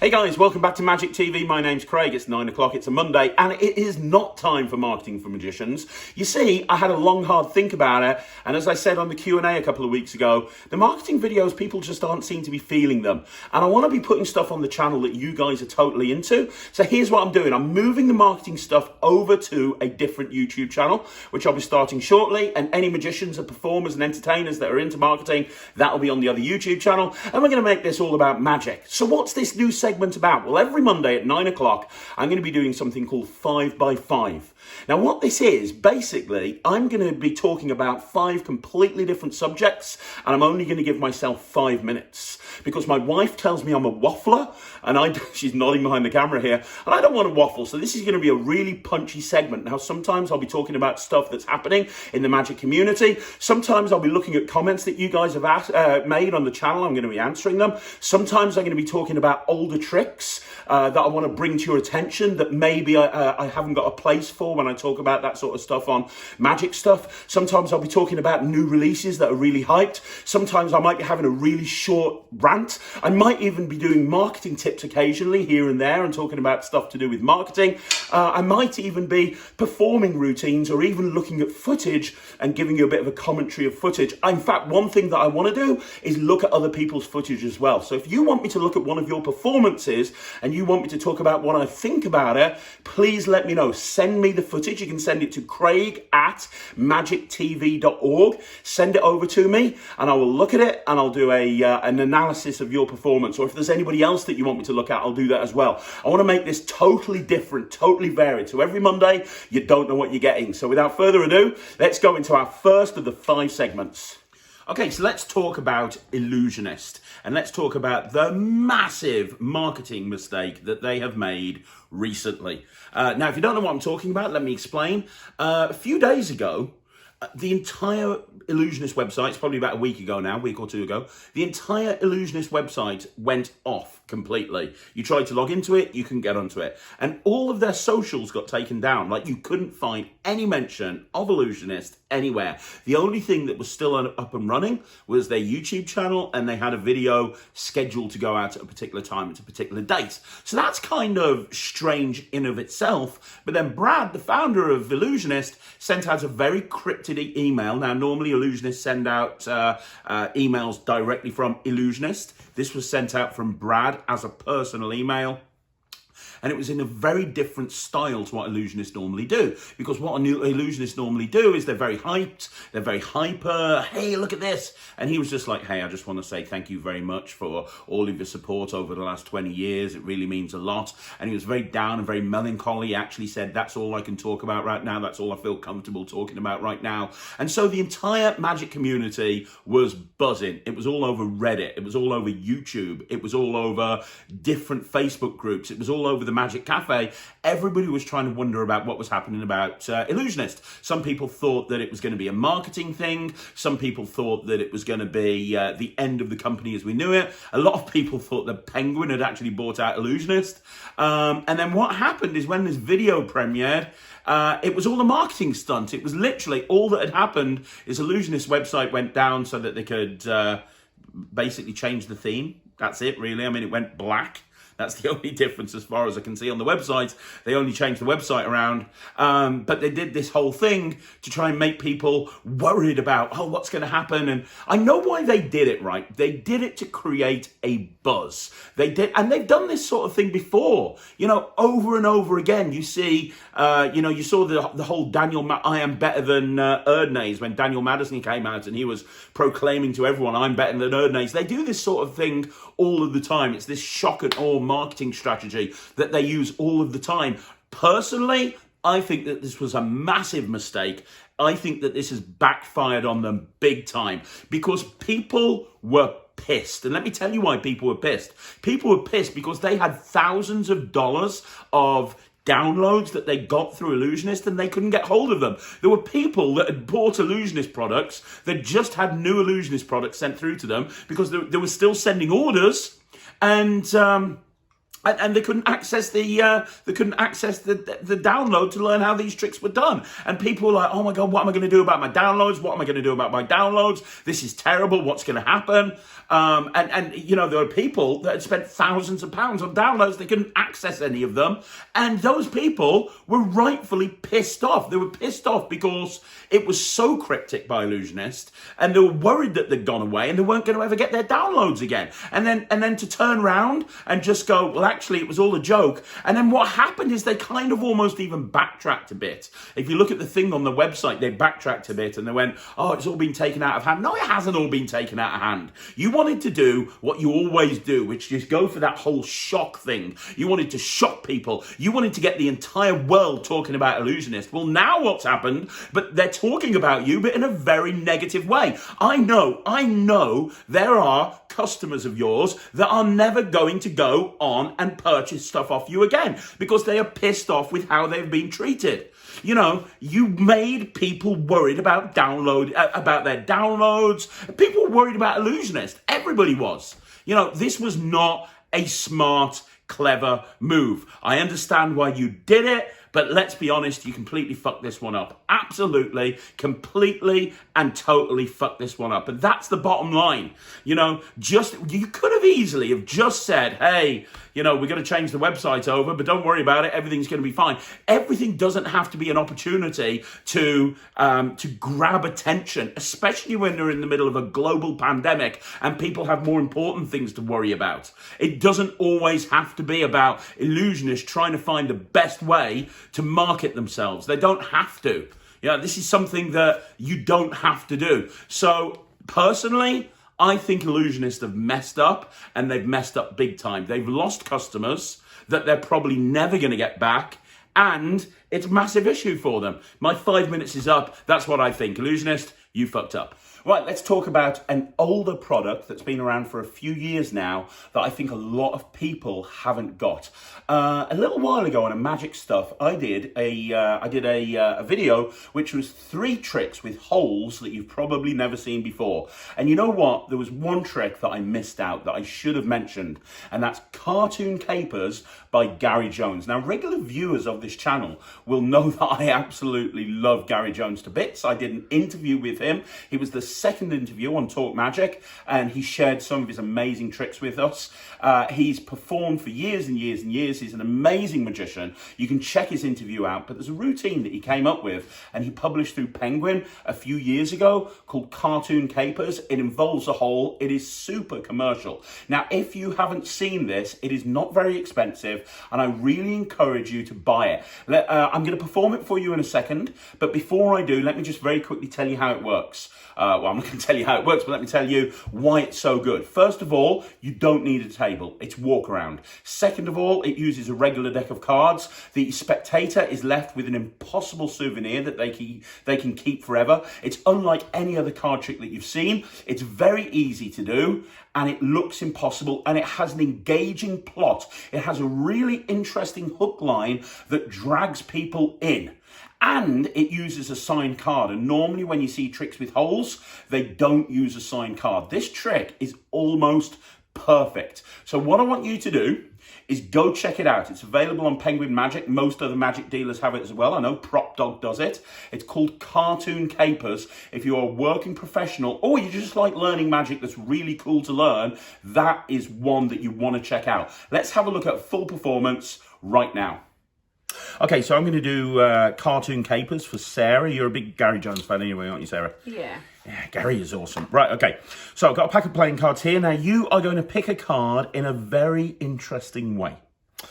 Hey guys, welcome back to Magic TV. My name's Craig. It's 9 o'clock, it's a Monday, and it is not time for marketing for magicians. You see, I had a long, hard think about it, and as I said on the Q&A a couple of weeks ago, the marketing videos, people just aren't seem to be feeling them. And I want to be putting stuff on the channel that you guys are totally into. So here's what I'm doing. I'm moving the marketing stuff over to a different YouTube channel, which I'll be starting shortly, and any magicians and performers and entertainers that are into marketing, that'll be on the other YouTube channel, and we're going to make this all about magic. So what's this new segment about? Well, every Monday at 9 o'clock, I'm going to be doing something called 5 by 5. Now, what this is, basically, I'm going to be talking about 5 completely different subjects, and I'm only going to give myself 5 minutes, because my wife tells me I'm a waffler, and she's nodding behind the camera here, and I don't want to waffle, so this is going to be a really punchy segment. Now, sometimes I'll be talking about stuff that's happening in the magic community. Sometimes I'll be looking at comments that you guys have made on the channel. I'm going to be answering them. Sometimes I'm going to be talking about older tricks that I want to bring to your attention that maybe I haven't got a place for when I talk about that sort of stuff on magic stuff. Sometimes I'll be talking about new releases that are really hyped. Sometimes I might be having a really short rant. I might even be doing marketing tips occasionally here and there and talking about stuff to do with marketing. I might even be performing routines or even looking at footage and giving you a bit of a commentary of footage. In fact, one thing that I want to do is look at other people's footage as well. So if you want me to look at one of your performances and you want me to talk about what I think about it, please let me know. Send me the footage. You can send it to craig@magictv.org. Send it over to me and I will look at it and I'll do an analysis of your performance. Or if there's anybody else that you want me to look at, I'll do that as well. I want to make this totally different, totally varied. So every Monday, you don't know what you're getting. So without further ado, let's go into our first of the 5 segments. Okay, so let's talk about Ellusionist, and let's talk about the massive marketing mistake that they have made recently. Now, if you don't know what I'm talking about, let me explain. A few days ago, the entire Ellusionist website, it's probably about a week ago now, a week or two ago, the entire Ellusionist website went off completely. You tried to log into it, you couldn't get onto it. And all of their socials got taken down. Like, you couldn't find any mention of Ellusionist anywhere. The only thing that was still up and running was their YouTube channel, and they had a video scheduled to go out at a particular time, at a particular date. So that's kind of strange in of itself. But then Brad, the founder of Ellusionist, sent out a very cryptic email. Now, normally Ellusionists send out emails directly from Ellusionist. This was sent out from Brad as a personal email. And it was in a very different style to what Ellusionists normally do. Because what Ellusionists normally do is they're very hyped, they're very hyper, hey, look at this. And he was just like, hey, I just want to say thank you very much for all of your support over the last 20 years. It really means a lot. And he was very down and very melancholy. He actually said, that's all I can talk about right now. That's all I feel comfortable talking about right now. And so the entire magic community was buzzing. It was all over Reddit. It was all over YouTube. It was all over different Facebook groups. It was all over the Magic Cafe. Everybody was trying to wonder about what was happening about Ellusionist. Some people thought that it was going to be a marketing thing. Some people thought that it was going to be the end of the company as we knew it. A lot of people thought that Penguin had actually bought out Ellusionist. And then what happened is when this video premiered, it was all a marketing stunt. It was literally all that had happened is Ellusionist's website went down so that they could basically change the theme. That's it, really. I mean, it went black. That's the only difference as far as I can see on the website. They only changed the website around. But they did this whole thing to try and make people worried about, oh, what's going to happen? And I know why they did it, right? They did it to create a buzz. They did, and they've done this sort of thing before, you know, over and over again. You see, you saw the whole I am better than Erdnase when Daniel Madison came out and he was proclaiming to everyone, I'm better than Erdnase. They do this sort of thing all of the time. It's this shock and awe marketing strategy that they use all of the time. Personally, I think that this was a massive mistake. I think that this has backfired on them big time because people were pissed. And let me tell you why people were pissed. People were pissed because they had thousands of dollars of downloads that they got through Ellusionist and they couldn't get hold of them. There were people that had bought Ellusionist products that just had new Ellusionist products sent through to them because they were still sending orders, and And they couldn't access the download to learn how these tricks were done. And people were like, oh my God, what am I going to do about my downloads? What am I going to do about my downloads? This is terrible. What's going to happen? And you know, there were people that had spent thousands of pounds on downloads. They couldn't access any of them. And those people were rightfully pissed off. They were pissed off because it was so cryptic by Ellusionist, and they were worried that they'd gone away and they weren't going to ever get their downloads again. And then to turn around and just go, well, actually, it was all a joke. And then what happened is they kind of almost even backtracked a bit. If you look at the thing on the website, they backtracked a bit and they went, oh, it's all been taken out of hand. No, it hasn't all been taken out of hand. You wanted to do what you always do, which is go for that whole shock thing. You wanted to shock people. You wanted to get the entire world talking about Ellusionist. Well, now what's happened, but they're talking about you, but in a very negative way. I know there are customers of yours that are never going to go on and purchase stuff off you again because they are pissed off with how they've been treated. You know, you made people worried about about their downloads. People were worried about Ellusionist. Everybody was. You know, this was not a smart, clever move. I understand why you did it, but let's be honest, you completely fucked this one up. Absolutely, completely and totally fucked this one up. And that's the bottom line. You know, you could have easily have just said, hey, you know, we're going to change the website over, but don't worry about it. Everything's going to be fine. Everything doesn't have to be an opportunity to grab attention, especially when they're in the middle of a global pandemic and people have more important things to worry about. It doesn't always have to be about Ellusionists trying to find the best way to market themselves. They don't have to. Yeah, this is something that you don't have to do. So personally, I think Ellusionists have messed up, and they've messed up big time. They've lost customers that they're probably never going to get back, and it's a massive issue for them. My 5 minutes is up. That's what I think. Ellusionist, you fucked up. Right, let's talk about an older product that's been around for a few years now that I think a lot of people haven't got. A little while ago on a magic stuff, I did a video which was 3 tricks with holes that you've probably never seen before. And you know what? There was one trick that I missed out that I should have mentioned, and that's cartoon capers by Gary Jones. Now, regular viewers of this channel will know that I absolutely love Gary Jones to bits. I did an interview with him. He was the second interview on Talk Magic, and he shared some of his amazing tricks with us. He's performed for years and years and years. He's an amazing magician. You can check his interview out, but there's a routine that he came up with and he published through Penguin a few years ago called Cartoon Capers. It involves a hole. It is super commercial. Now, if you haven't seen this, it is not very expensive, and I really encourage you to buy it. I'm going to perform it for you in a second, but before I do, let me just very quickly tell you how it works. Well, I'm not going to tell you how it works, but let me tell you why it's so good. First of all, you don't need a table. It's walk around. Second of all, it uses a regular deck of cards. The spectator is left with an impossible souvenir that they can keep forever. It's unlike any other card trick that you've seen. It's very easy to do, and it looks impossible, and it has an engaging plot. It has a really interesting hook line that drags people in. And it uses a signed card. And normally when you see tricks with holes, they don't use a signed card. This trick is almost perfect. So what I want you to do is go check it out. It's available on Penguin Magic. Most other magic dealers have it as well. I know Prop Dog does it. It's called Cartoon Capers. If you're a working professional or you just like learning magic that's really cool to learn, that is one that you want to check out. Let's have a look at full performance right now. Okay, so I'm going to do Cartoon Capers for Sarah. You're a big Gary Jones fan anyway, aren't you, Sarah? Yeah. Yeah, Gary is awesome. Right, okay. So I've got a pack of playing cards here. Now, you are going to pick a card in a very interesting way.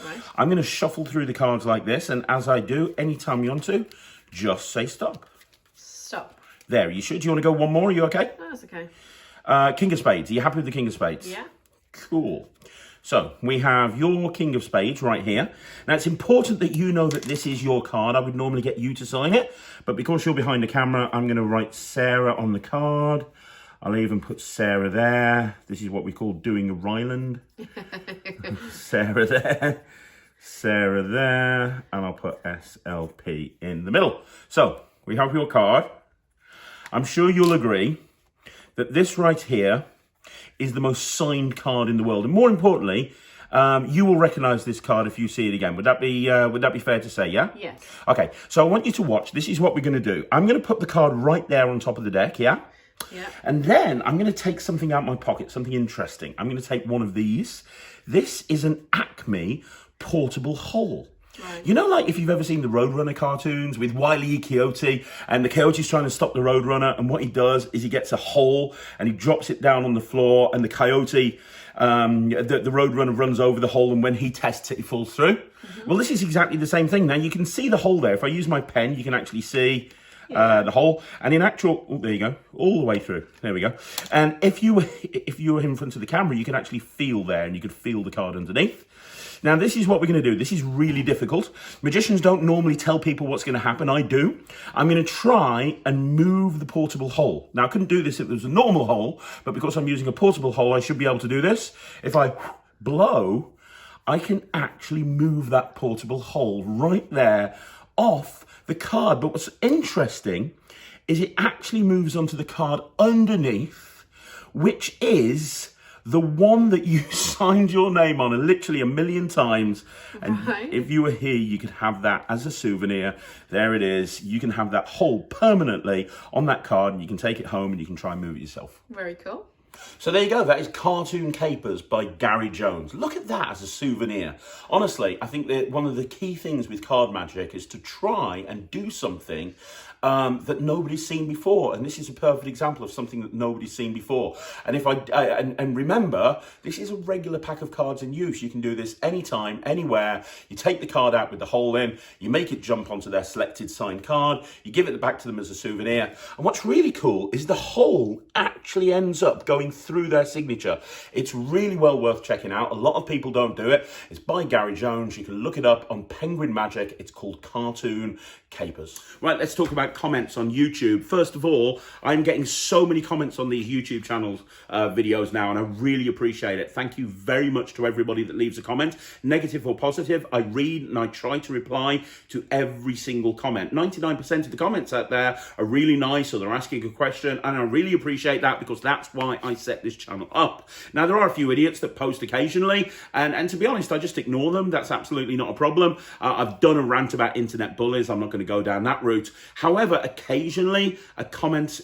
Right. I'm going to shuffle through the cards like this, and as I do, anytime you want to, just say stop. Stop. There, you should. Do you want to go one more? Are you okay? Oh, that's okay. King of Spades. Are you happy with the King of Spades? Yeah. Cool. So we have your King of Spades right here. Now, it's important that you know that this is your card. I would normally get you to sign it, but because you're behind the camera, I'm going to write Sarah on the card. I'll even put Sarah there. This is what we call doing a Ryland. Sarah there, Sarah there, and I'll put SLP in the middle. So we have your card. I'm sure you'll agree that this right here is the most signed card in the world. And more importantly, you will recognise this card if you see it again. Would that be fair to say, yeah? Yes. Okay, so I want you to watch. This is what we're going to do. I'm going to put the card right there on top of the deck, yeah? Yeah. And then I'm going to take something out of my pocket, something interesting. I'm going to take one of these. This is an Acme portable hole. Right. You know, like if you've ever seen the Roadrunner cartoons with Wile E. Coyote, and the Coyote's trying to stop the Roadrunner, and what he does is he gets a hole and he drops it down on the floor, and the Coyote, the Roadrunner runs over the hole, and when he tests it, he falls through. Mm-hmm. Well, this is exactly the same thing. Now, you can see the hole there. If I use my pen, you can actually see the hole, and in actual, there you go, all the way through. There we go. And if you were in front of the camera, you can actually feel there, and you could feel the card underneath. Now, this is what we're going to do. This is really difficult. Magicians don't normally tell people what's going to happen. I do. I'm going to try and move the portable hole. Now, I couldn't do this if it was a normal hole, but because I'm using a portable hole, I should be able to do this. If I blow, I can actually move that portable hole right there off the card. But what's interesting is it actually moves onto the card underneath, which is the one that you signed your name on literally 1,000,000 times. And if you were here, you could have that as a souvenir. There it is. You can have that hole permanently on that card, and you can take it home and you can try and move it yourself. Very cool. So there you go. That is Cartoon Capers by Gary Jones. Look at that as a souvenir. Honestly, I think that one of the key things with card magic is to try and do something that nobody's seen before, and this is a perfect example of something that nobody's seen before. And if and remember, this is a regular pack of cards in use. You can do this anytime, anywhere. You take the card out with the hole in, you make it jump onto their selected signed card, you give it back to them as a souvenir. And what's really cool is the hole actually ends up going through their signature. It's really well worth checking out. A lot of people don't do it. It's by Gary Jones. You can look it up on Penguin Magic. It's called Cartoon Capers. Right, let's talk about comments on YouTube. First of all, I'm getting so many comments on these YouTube channels videos now, and I really appreciate it. Thank you very much to everybody that leaves a comment, negative or positive. I read and I try to reply to every single comment. 99% of the comments out there are really nice, or they're asking a question, and I really appreciate that, because that's why I set this channel up. Now, there are a few idiots that post occasionally, and to be honest, I just ignore them. That's absolutely not a problem. I've done a rant about internet bullies. I'm not going to go down that route. However, occasionally a comment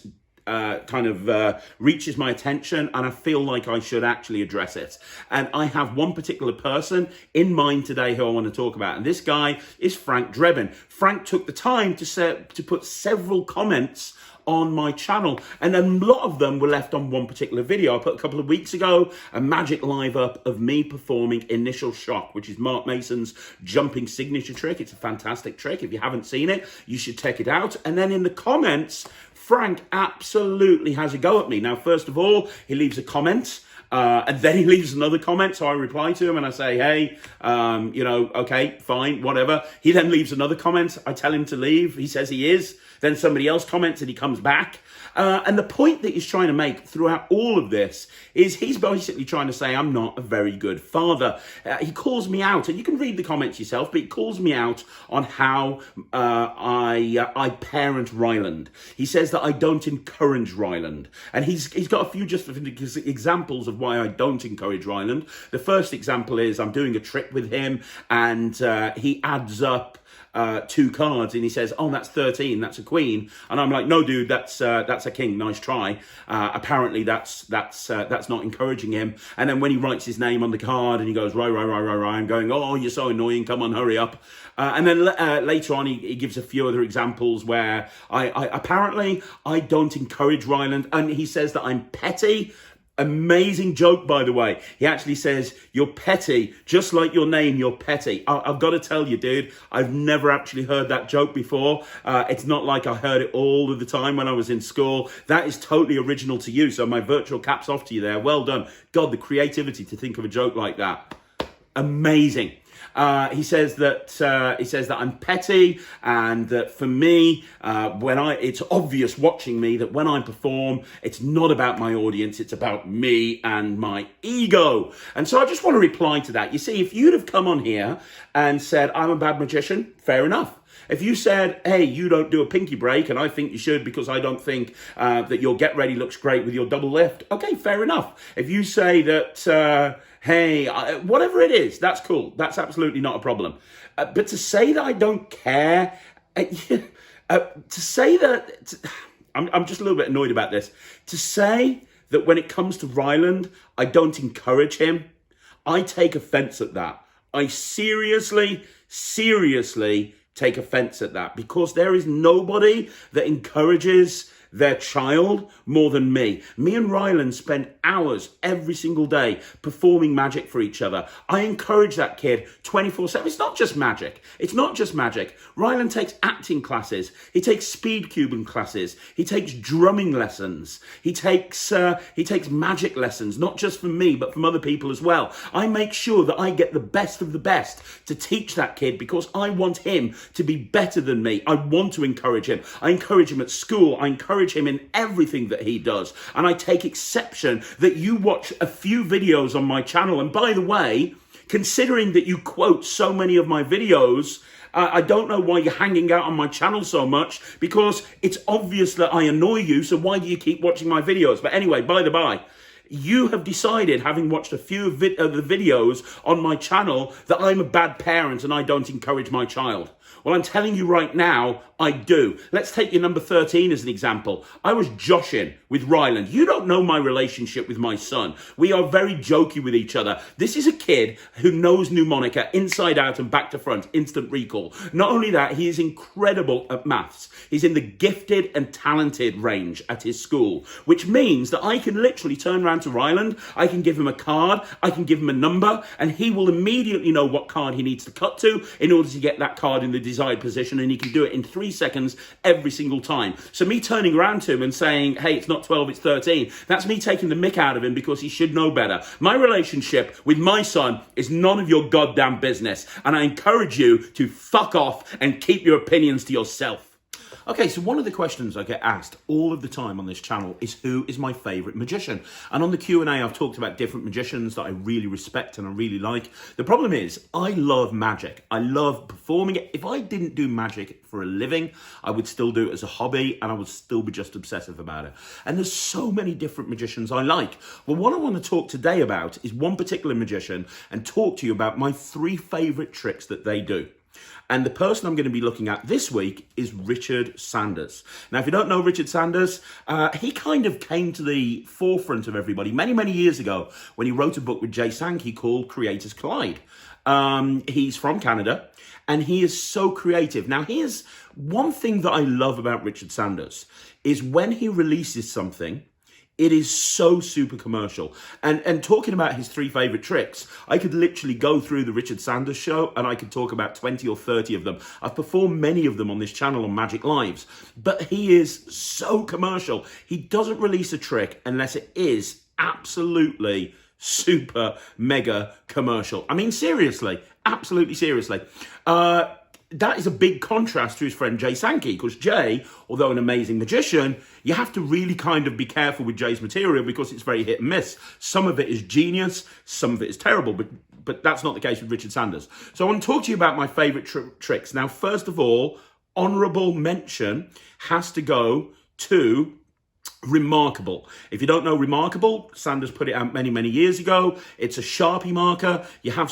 reaches my attention, and I feel like I should actually address it. And I have one particular person in mind today who I want to talk about, and this guy is Frank Drebin. Frank took the time to put several comments on my channel, and a lot of them were left on one particular video. I put a couple of weeks ago a magic live up of me performing Initial Shock, which is Mark Mason's jumping signature trick. It's a fantastic trick. If you haven't seen it, you should check it out. And then in the comments, Frank absolutely has a go at me. Now, first of all, he leaves a comment, and then he leaves another comment, so I reply to him and I say, hey, okay, fine, whatever. He then leaves another comment. I tell him to leave. He says he is. Then somebody else comments and he comes back. And the point that he's trying to make throughout all of this is he's basically trying to say, I'm not a very good father. He calls me out, and you can read the comments yourself, but he calls me out on how I parent Ryland. He says that I don't encourage Ryland. And he's got a few just examples of why I don't encourage Ryland. The first example is I'm doing a trick with him, and he adds up 2 cards, and he says, oh, that's 13, that's a queen. And I'm like, no, dude, that's a king, nice try. Apparently that's not encouraging him. And then when he writes his name on the card and he goes, right, I'm going, oh, you're so annoying, come on, hurry up. And then later on, he gives a few other examples where I don't encourage Ryland, and he says that I'm petty. Amazing joke, by the way. He actually says, you're petty, just like your name, you're petty. I've got to tell you, dude, I've never actually heard that joke before. It's not like I heard it all of the time when I was in school. That is totally original to you, so my virtual cap's off to you there. Well done. God, the creativity to think of a joke like that. Amazing. He says that I'm petty, and that for me, it's obvious watching me that when I perform, it's not about my audience, it's about me and my ego. And so I just want to reply to that. You see, if you'd have come on here and said, I'm a bad magician, fair enough. If you said, hey, you don't do a pinky break, and I think you should because I don't think that your get ready looks great with your double lift, okay, fair enough. If you say that, hey, whatever it is, that's cool. That's absolutely not a problem. But to say that I don't care, to say that, I'm just a little bit annoyed about this. To say that when it comes to Ryland, I don't encourage him, I take offense at that. I seriously take offense at that, because there is nobody that encourages their child more than me. Me and Ryland spend hours every single day performing magic for each other. I encourage that kid 24/7. It's not just magic. It's not just magic. Ryland takes acting classes. He takes speed cubing classes. He takes drumming lessons. He takes magic lessons, not just from me, but from other people as well. I make sure that I get the best of the best to teach that kid, because I want him to be better than me. I want to encourage him. I encourage him at school. I encourage him in everything that he does. And I take exception that you watch a few videos on my channel. And by the way, considering that you quote so many of my videos, I don't know why you're hanging out on my channel so much, because it's obvious that I annoy you. So why do you keep watching my videos? But anyway, by the by, you have decided, having watched a few of the videos on my channel, that I'm a bad parent and I don't encourage my child. Well, I'm telling you right now, I do. Let's take your number 13 as an example. I was joshing with Ryland. You don't know my relationship with my son. We are very jokey with each other. This is a kid who knows mnemonica inside out and back to front, instant recall. Not only that, he is incredible at maths. He's in the gifted and talented range at his school, which means that I can literally turn around to Ryland, I can give him a card, I can give him a number, and he will immediately know what card he needs to cut to in order to get that card in the desired position, and he can do it in 3 seconds every single time. So me turning around to him and saying, hey, it's not 12, it's 13, that's me taking the mick out of him, because he should know better. My relationship with my son is none of your goddamn business, and I encourage you to fuck off and keep your opinions to yourself. Okay, so one of the questions I get asked all of the time on this channel is, who is my favourite magician? And on the Q&A, I've talked about different magicians that I really respect and I really like. The problem is, I love magic. I love performing it. If I didn't do magic for a living, I would still do it as a hobby, and I would still be just obsessive about it. And there's so many different magicians I like. Well, what I want to talk today about is one particular magician, and talk to you about my 3 favourite tricks that they do. And the person I'm going to be looking at this week is Richard Sanders. Now, if you don't know Richard Sanders, he kind of came to the forefront of everybody many, many years ago when he wrote a book with Jay Sankey called Creators Collide. He's from Canada, and he is so creative. Now, here's one thing that I love about Richard Sanders, is when he releases something, it is so super commercial. And talking about his 3 favourite tricks, I could literally go through the Richard Sanders show and I could talk about 20 or 30 of them. I've performed many of them on this channel on Magic Lives, but he is so commercial. He doesn't release a trick unless it is absolutely super mega commercial. I mean, seriously, absolutely seriously. That is a big contrast to his friend Jay Sankey, because Jay, although an amazing magician, you have to really kind of be careful with Jay's material, because it's very hit and miss. Some of it is genius, some of it is terrible, but that's not the case with Richard Sanders. So I want to talk to you about my favourite tricks. Now, first of all, honourable mention has to go to Remarkable. If you don't know Remarkable, Sanders put it out many, many years ago. It's a Sharpie marker. You have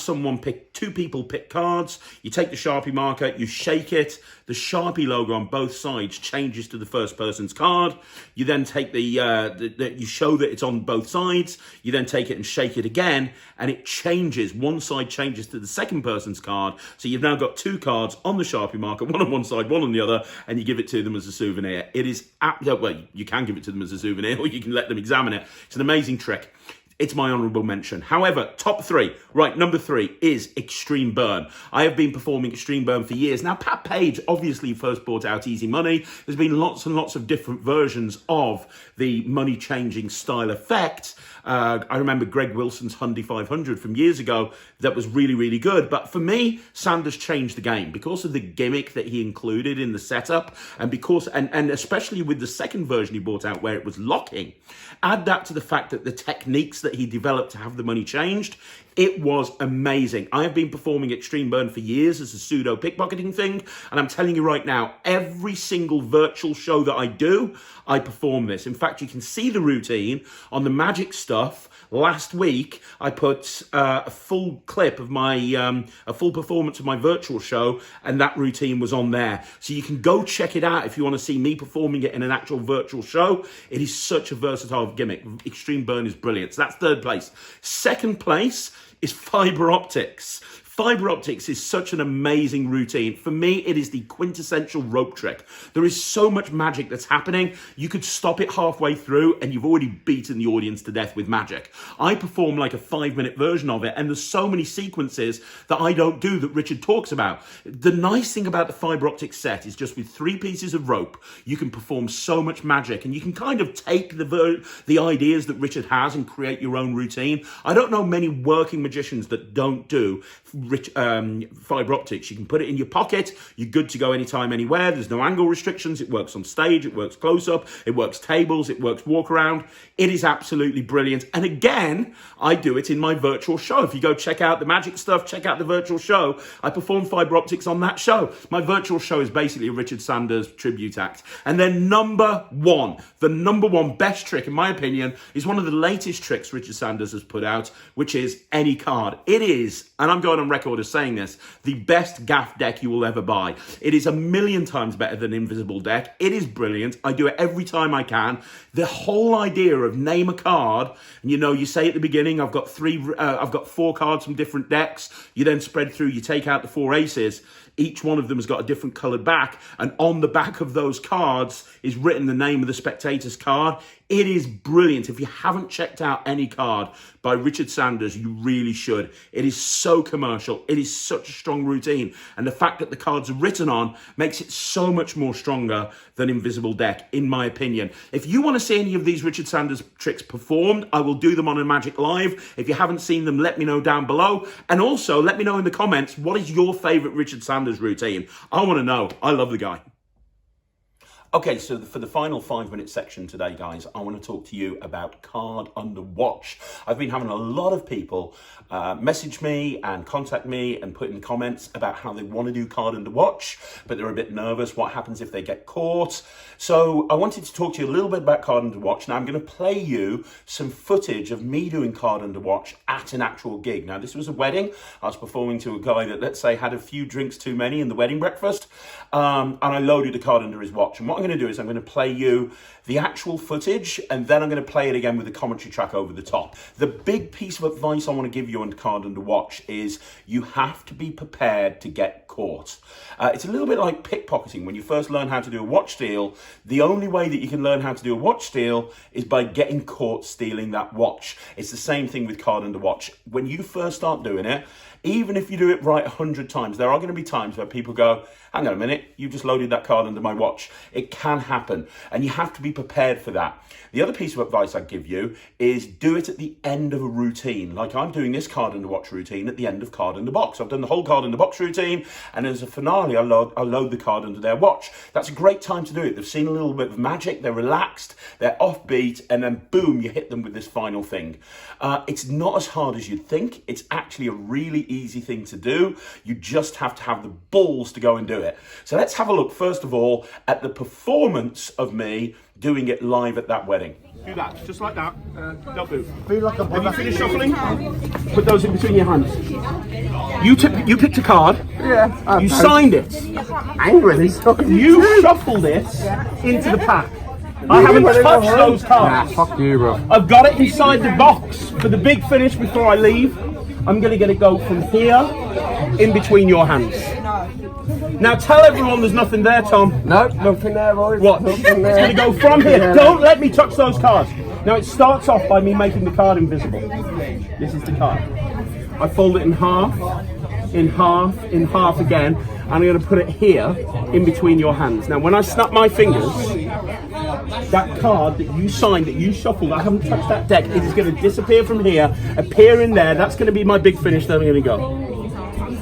two people pick cards. You take the Sharpie marker, you shake it. The Sharpie logo on both sides changes to the first person's card. You then take you show that it's on both sides. You then take it and shake it again, and it changes. One side changes to the second person's card. So you've now got 2 cards on the Sharpie marker, one on one side, one on the other, and you give it to them as a souvenir. It is, well, you can give it to them as a souvenir, or you can let them examine it. It's an amazing trick. It's my honourable mention. However, top 3. Right, number 3 is Extreme Burn. I have been performing Extreme Burn for years. Now, Pat Page obviously first brought out Easy Money. There's been lots and lots of different versions of the money-changing style effect. I remember Greg Wilson's Hundy 500 from years ago that was really, really good. But for me, Sanders changed the game because of the gimmick that he included in the setup, and especially with the second version he brought out where it was locking. Add that to the fact that the techniques that that he developed to have the money changed. It was amazing. I have been performing Extreme Burn for years as a pseudo pickpocketing thing, and I'm telling you right now, every single virtual show that I do, I perform this. In fact, you can see the routine on the magic stuff. Last week, I put a full clip of my, a full performance of my virtual show, and that routine was on there. So you can go check it out if you want to see me performing it in an actual virtual show. It is such a versatile gimmick. Extreme Burn is brilliant. So that's third place. Second place is Fibre Optics. Fibre Optics is such an amazing routine. For me, it is the quintessential rope trick. There is so much magic that's happening. You could stop it halfway through and you've already beaten the audience to death with magic. I perform like a 5-minute version of it, and there's so many sequences that I don't do that Richard talks about. The nice thing about the Fibre Optics set is just with 3 pieces of rope, you can perform so much magic, and you can kind of take the ideas that Richard has and create your own routine. I don't know many working magicians that don't do Fibre Optics. You can put it in your pocket. You're good to go anytime, anywhere. There's no angle restrictions. It works on stage. It works close up. It works tables. It works walk around. It is absolutely brilliant. And again, I do it in my virtual show. If you go check out the magic stuff, check out the virtual show. I perform Fibre Optics on that show. My virtual show is basically a Richard Sanders tribute act. And then number one best trick, in my opinion, is one of the latest tricks Richard Sanders has put out, which is any card. It is, and I'm going on record as saying this, the best gaff deck you will ever buy. It is 1,000,000 times better than Invisible Deck. It is brilliant. I do it every time I can. The whole idea of name a card, and you say at the beginning, I've got 4 cards from different decks. You then spread through, you take out the 4 aces. Each one of them has got a different coloured back, and on the back of those cards is written the name of the spectator's card. It is brilliant. If you haven't checked out Any Card by Richard Sanders, you really should. It is so commercial. It is such a strong routine. And the fact that the cards are written on makes it so much more stronger than Invisible Deck, in my opinion. If you want to see any of these Richard Sanders tricks performed, I will do them on a Magic Live. If you haven't seen them, let me know down below. And also, let me know in the comments, what is your favourite Richard Sanders routine? I want to know. I love the guy. Okay, so for the final 5-minute section today, guys, I want to talk to you about card under watch. I've been having a lot of people message me and contact me and put in comments about how they want to do card under watch, but they're a bit nervous. What happens if they get caught? So I wanted to talk to you a little bit about card under watch. Now I'm going to play you some footage of me doing card under watch at an actual gig. Now this was a wedding. I was performing to a guy that, let's say, had a few drinks too many in the wedding breakfast, and I loaded a card under his watch. And what I'm going to do is I'm going to play you the actual footage, and then I'm going to play it again with the commentary track over the top. The big piece of advice I want to give you on card under watch is you have to be prepared to get caught. It's a little bit like pickpocketing. When you first learn how to do a watch steal, the only way that you can learn how to do a watch steal is by getting caught stealing that watch. It's the same thing with card under watch. When you first start doing it, even if you do it right 100 times, there are going to be times where people go, hang on a minute, you just loaded that card under my watch. It can happen, and you have to be prepared for that. The other piece of advice I'd give you is do it at the end of a routine. Like I'm doing this card under watch routine at the end of card under box. I've done the whole card under box routine, and as a finale, I load the card under their watch. That's a great time to do it. They've seen a little bit of magic, they're relaxed, they're offbeat, and then boom, you hit them with this final thing. It's not as hard as you'd think. It's actually a really easy thing to do. You just have to have the balls to go and do it. So let's have a look, first of all, at the performance of me doing it live at that wedding. Do that, just like that. Don't move. Have you finished shuffling? Put those in between your hands. You picked a card. Yeah. You signed it. Angrily. You shuffled it into the pack. I haven't touched those cards. Nah, fuck you, bro. I've got it inside the box for the big finish before I leave. I'm going to go from here in between your hands. Now tell everyone there's nothing there, Tom. No, nothing there, boys. What? Nothing there. It's going to go from here. Yeah. Don't let me touch those cards. Now it starts off by me making the card invisible. This is the card. I fold it in half, in half, in half again. And I'm going to put it here in between your hands. Now when I snap my fingers, that card that you signed, that you shuffled, I haven't touched that deck, it is going to disappear from here, appear in there. That's going to be my big finish. Then I'm going to go.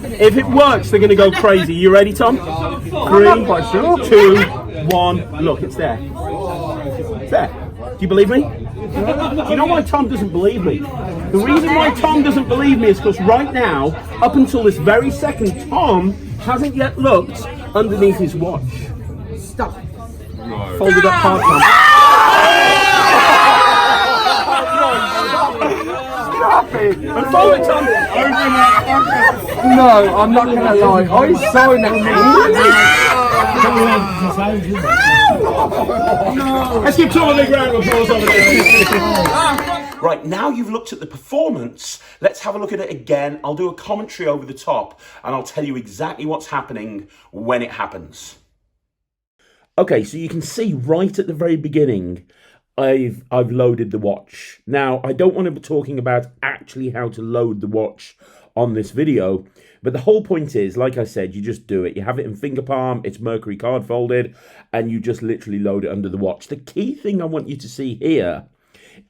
If it works, they're going to go crazy. You ready, Tom? 3, 2, 1. Look, it's there. It's there. Do you believe me? Do you know why Tom doesn't believe me? The reason why Tom doesn't believe me is because right now, up until this very second, Tom hasn't yet looked underneath his watch. Stop. No. Folded up hard, Tom. Stop it! And fold it, Tom. No, I'm not gonna lie. I saw No. Let's give Tom a big round of applause over there. Right, now you've looked at the performance, let's have a look at it again. I'll do a commentary over the top and I'll tell you exactly what's happening when it happens. Okay, so you can see right at the very beginning, I've loaded the watch. Now, I don't want to be talking about actually how to load the watch on this video, but the whole point is, like I said, you just do it. You have it in finger palm, it's Mercury card folded, and you just literally load it under the watch. The key thing I want you to see here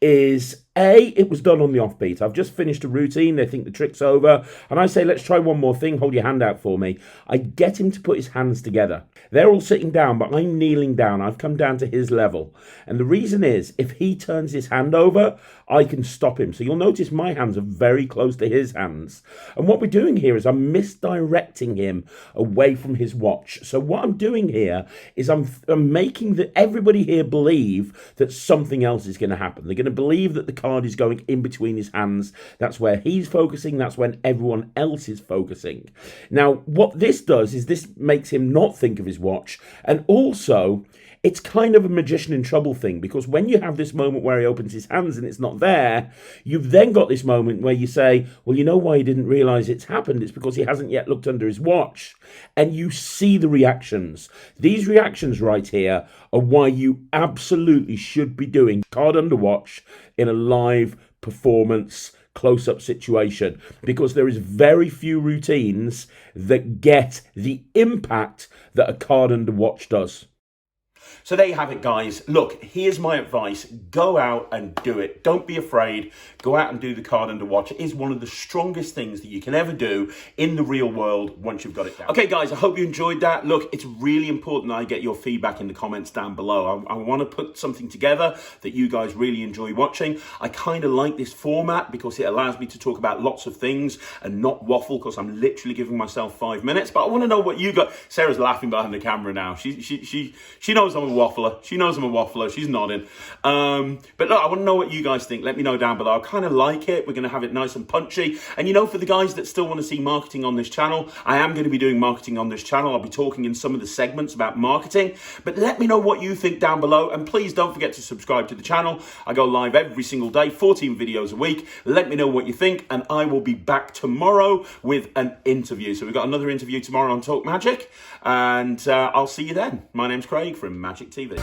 is it was done on the offbeat. I've just finished a routine. They think the trick's over. And I say, let's try one more thing. Hold your hand out for me. I get him to put his hands together. They're all sitting down, but I'm kneeling down. I've come down to his level. And the reason is, if he turns his hand over, I can stop him. So you'll notice my hands are very close to his hands. And what we're doing here is I'm misdirecting him away from his watch. So what I'm doing here is I'm making everybody here believe that something else is going to happen. They're going to believe that the card is going in between his hands. That's where he's focusing. That's when everyone else is focusing. Now, what this does is this makes him not think of his watch. And also, it's kind of a magician in trouble thing, because when you have this moment where he opens his hands and it's not there, you've then got this moment where you say, well, you know why he didn't realize it's happened? It's because he hasn't yet looked under his watch. And you see the reactions. These reactions right here are why you absolutely should be doing card under watch in a live performance close-up situation, because there is very few routines that get the impact that a card under watch does. So there you have it, guys. Look, here's my advice. Go out and do it. Don't be afraid. Go out and do the card under watch. It is one of the strongest things that you can ever do in the real world once you've got it down. Okay, guys, I hope you enjoyed that. Look, it's really important that I get your feedback in the comments down below. I want to put something together that you guys really enjoy watching. I kind of like this format because it allows me to talk about lots of things and not waffle, because I'm literally giving myself 5 minutes. But I want to know what you got. Sarah's laughing behind the camera now. She knows I'm a waffler. She knows I'm a waffler. She's nodding. But look, I want to know what you guys think. Let me know down below. I kind of like it. We're going to have it nice and punchy. And you know, for the guys that still want to see marketing on this channel, I am going to be doing marketing on this channel. I'll be talking in some of the segments about marketing. But let me know what you think down below. And please don't forget to subscribe to the channel. I go live every single day, 14 videos a week. Let me know what you think. And I will be back tomorrow with an interview. So we've got another interview tomorrow on Talk Magic. And I'll see you then. My name's Craig from Magic TV.